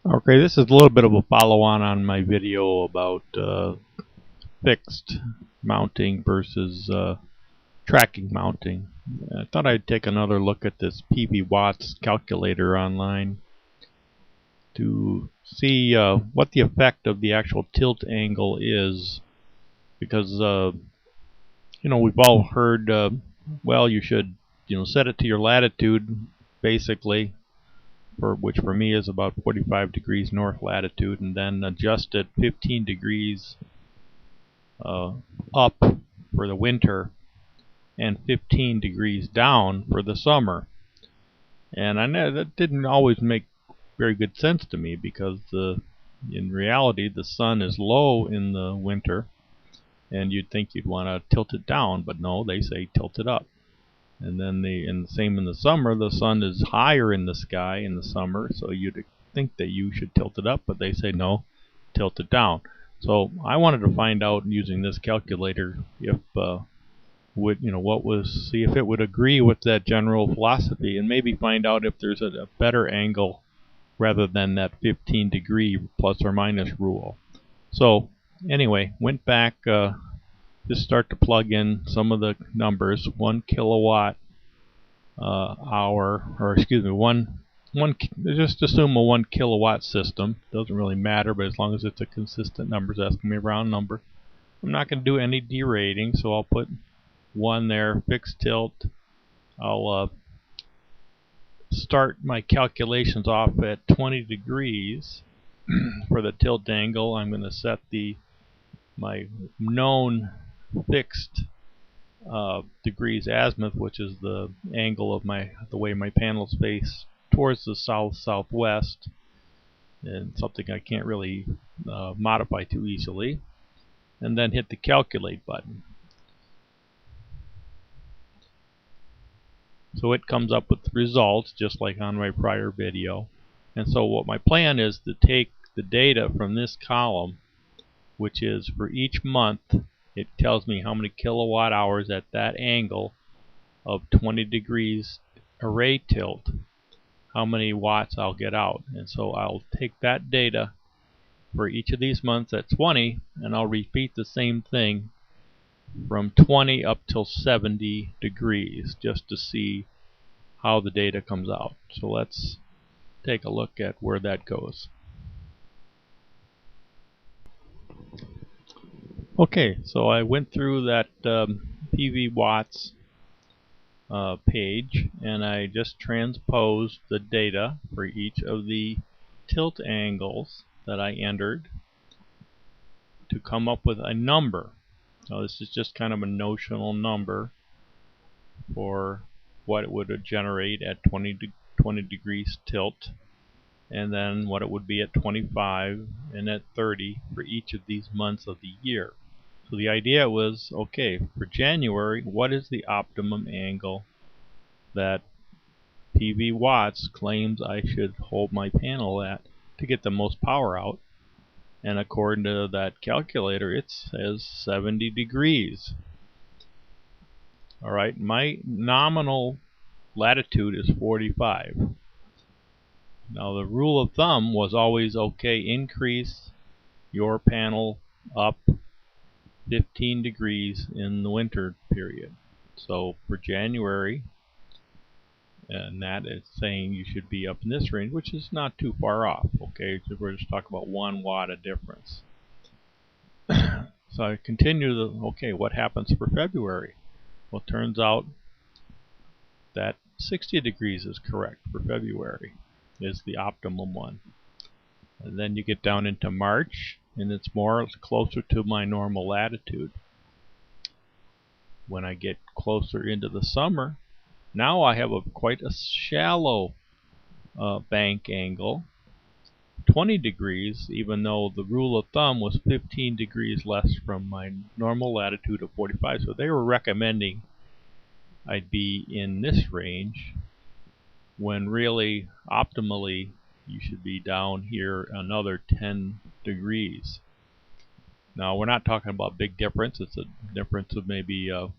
Okay, this is a little bit of a follow-on my video about fixed mounting versus tracking mounting. I thought I'd take another look at this PV watts calculator online to see what the effect of the actual tilt angle is, because we've all heard well, you should set it to your latitude basically, which for me is about 45 degrees north latitude, and then adjust it 15 degrees up for the winter and 15 degrees down for the summer. And I know that didn't always make very good sense to me, because in reality the sun is low in the winter and you'd think you'd want to tilt it down, but no, they say tilt it up. And then the same in the summer, the sun is higher in the sky in the summer, so you'd think that you should tilt it up, but they say no, tilt it down. So I wanted to find out using this calculator if see if it would agree with that general philosophy, and maybe find out if there's a better angle rather than that 15 degree plus or minus rule. So anyway, went back, just start to plug in some of the numbers. 1 kilowatt hour, or excuse me, just assume a 1 kilowatt system. Doesn't really matter, but as long as it's a consistent number, it's asking me a round number. I'm not going to do any derating, so I'll put 1 there, fixed tilt. I'll start my calculations off at 20 degrees for the tilt angle. I'm going to set my known fixed degrees azimuth, which is the angle of the way my panels face towards the south-southwest, and something I can't really modify too easily. And then hit the calculate button. So it comes up with the results just like on my prior video. And so what my plan is to take the data from this column, which is for each month, it tells me how many kilowatt hours at that angle of 20 degrees array tilt, how many watts I'll get out. And so I'll take that data for each of these months at 20, and I'll repeat the same thing from 20 up till 70 degrees just to see how the data comes out. So let's take a look at where that goes. Okay, so I went through that PV watts page, and I just transposed the data for each of the tilt angles that I entered to come up with a number. Now this is just kind of a notional number for what it would generate at 20 degrees tilt, and then what it would be at 25 and at 30 for each of these months of the year. So the idea was, okay, for January, what is the optimum angle that PV watts claims I should hold my panel at to get the most power out? And according to that calculator, it says 70 degrees. Alright, my nominal latitude is 45. Now the rule of thumb was always, okay, increase your panel up 15 degrees in the winter period. So for January, and that is saying you should be up in this range, which is not too far off. Okay, so we're just talking about 1 watt of difference. So I continue okay, what happens for February? Well, it turns out that 60 degrees is correct for February, is the optimum one. And then you get down into March, and it's closer to my normal latitude. When I get closer into the summer, now I have quite a shallow bank angle, 20 degrees, even though the rule of thumb was 15 degrees less from my normal latitude of 45. So they were recommending I'd be in this range, when really, optimally, you should be down here another 10 degrees. Now, we're not talking about big difference. It's a difference of maybe 4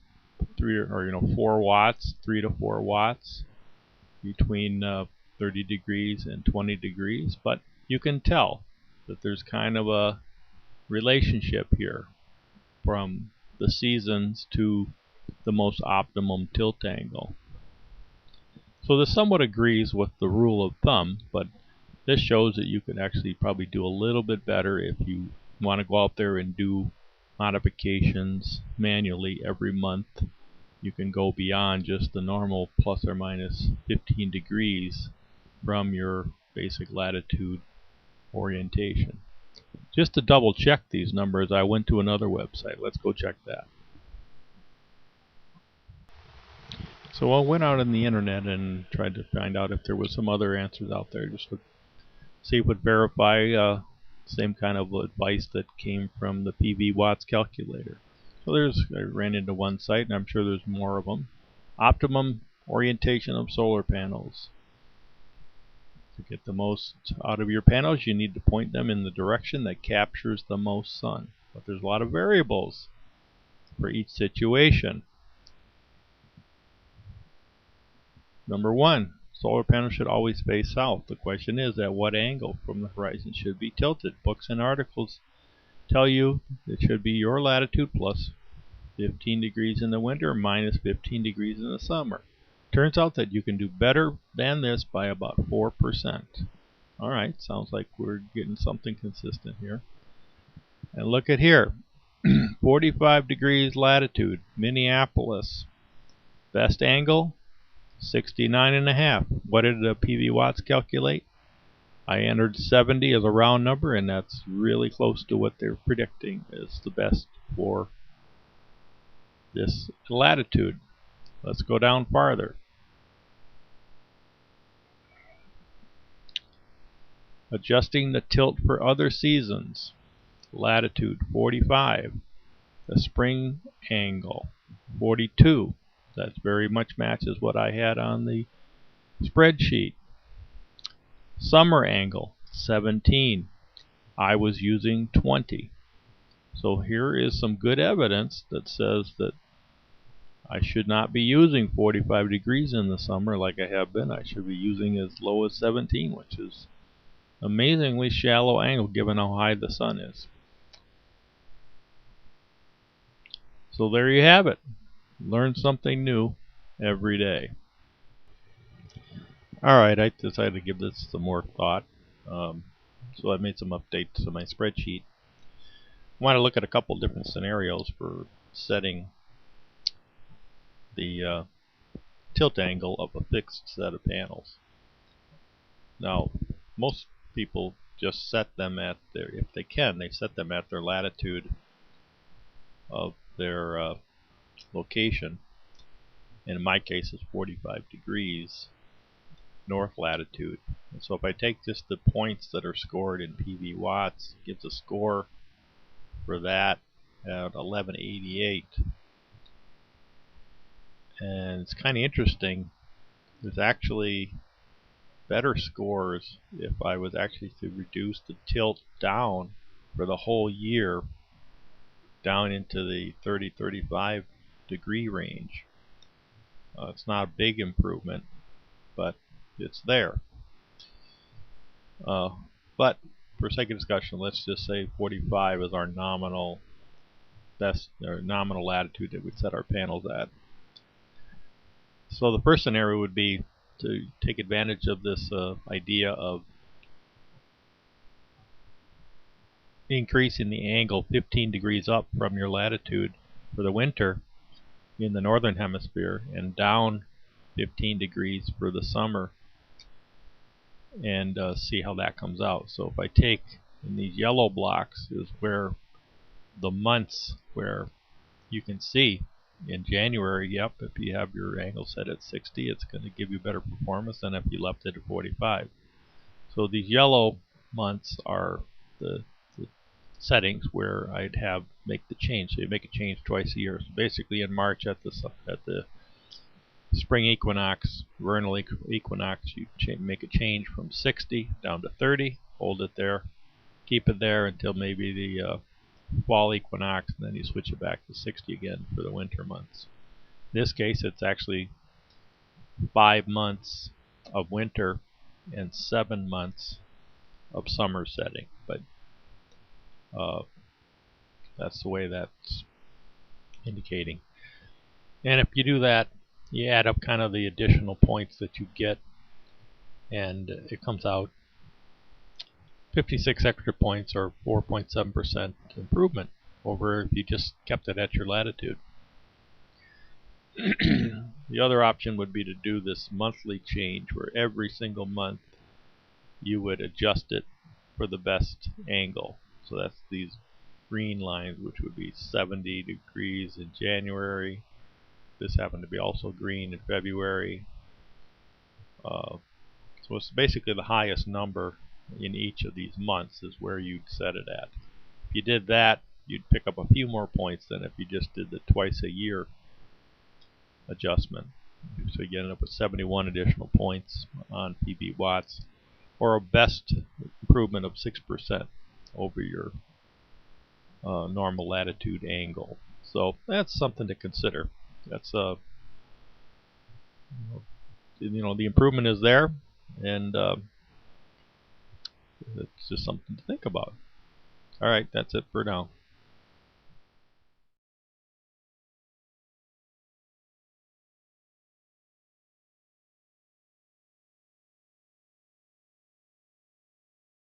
watts, 3 to 4 watts between 30 degrees and 20 degrees. But you can tell that there's kind of a relationship here from the seasons to the most optimum tilt angle. So this somewhat agrees with the rule of thumb, but this shows that you could actually probably do a little bit better if you want to go out there and do modifications manually every month. You can go beyond just the normal plus or minus 15 degrees from your basic latitude orientation. Just to double check these numbers, I went to another website. Let's go check that. So I went out on the internet and tried to find out if there was some other answers out there, just to see if it would verify same kind of advice that came from the PV watts calculator. So I ran into one site, and I'm sure there's more of them. Optimum orientation of solar panels. To get the most out of your panels, you need to point them in the direction that captures the most sun. But there's a lot of variables for each situation. Number one, solar panels should always face south. The question is, at what angle from the horizon should be tilted? Books and articles tell you it should be your latitude plus 15 degrees in the winter, minus 15 degrees in the summer. Turns out that you can do better than this by about 4%. Alright, sounds like we're getting something consistent here. And look at here, 45 degrees latitude, Minneapolis. Best angle, 69.5. What did the PV watts calculate? I entered 70 as a round number, and that's really close to what they're predicting is the best for this latitude. Let's go down farther. Adjusting the tilt for other seasons. Latitude 45. The spring angle 42. That very much matches what I had on the spreadsheet. Summer angle 17. I was using 20. So here is some good evidence that says that I should not be using 45 degrees in the summer like I have been. I should be using as low as 17, which is amazingly shallow angle given how high the sun is. So there you have it. Learn something new every day. Alright, I decided to give this some more thought. So I made some updates to my spreadsheet. I want to look at a couple different scenarios for setting the tilt angle of a fixed set of panels. Now, most people just set them at their, if they can, they set them at their latitude of their location. And in my case, it's 45 degrees north latitude. And so if I take just the points that are scored in PV watts, it gives a score for that at 1188. And it's kind of interesting. There's actually better scores if I was actually to reduce the tilt down for the whole year down into the 30-35 degree range. It's not a big improvement, but it's there. But for sake of discussion, let's just say 45 is our nominal best or nominal latitude that we'd set our panels at. So the first scenario would be to take advantage of this idea of increasing the angle 15 degrees up from your latitude for the winter in the northern hemisphere and down 15 degrees for the summer, and see how that comes out. So if I take in these yellow blocks is where the months where you can see in January, yep, if you have your angle set at 60, it's going to give you better performance than if you left it at 45. So these yellow months are the settings where I'd have make the change. So you make a change twice a year. So basically in March at the spring equinox, vernal equinox, you make a change from 60 down to 30, hold it there, keep it there until maybe the fall equinox, and then you switch it back to 60 again for the winter months. In this case, it's actually 5 months of winter and 7 months of summer setting, but that's the way that's indicating. And if you do that, you add up kind of the additional points that you get, and it comes out 56 extra points, or 4.7% improvement over if you just kept it at your latitude. The other option would be to do this monthly change, where every single month you would adjust it for the best angle. So that's these green lines, which would be 70 degrees in January. This happened to be also green in February. So it's basically the highest number in each of these months is where you'd set it at. If you did that, you'd pick up a few more points than if you just did the twice a year adjustment. So you end up with 71 additional points on PB watts, or a best improvement of 6% over your normal latitude angle. So that's something to consider. That's the improvement is there, and it's just something to think about. All right, that's it for now.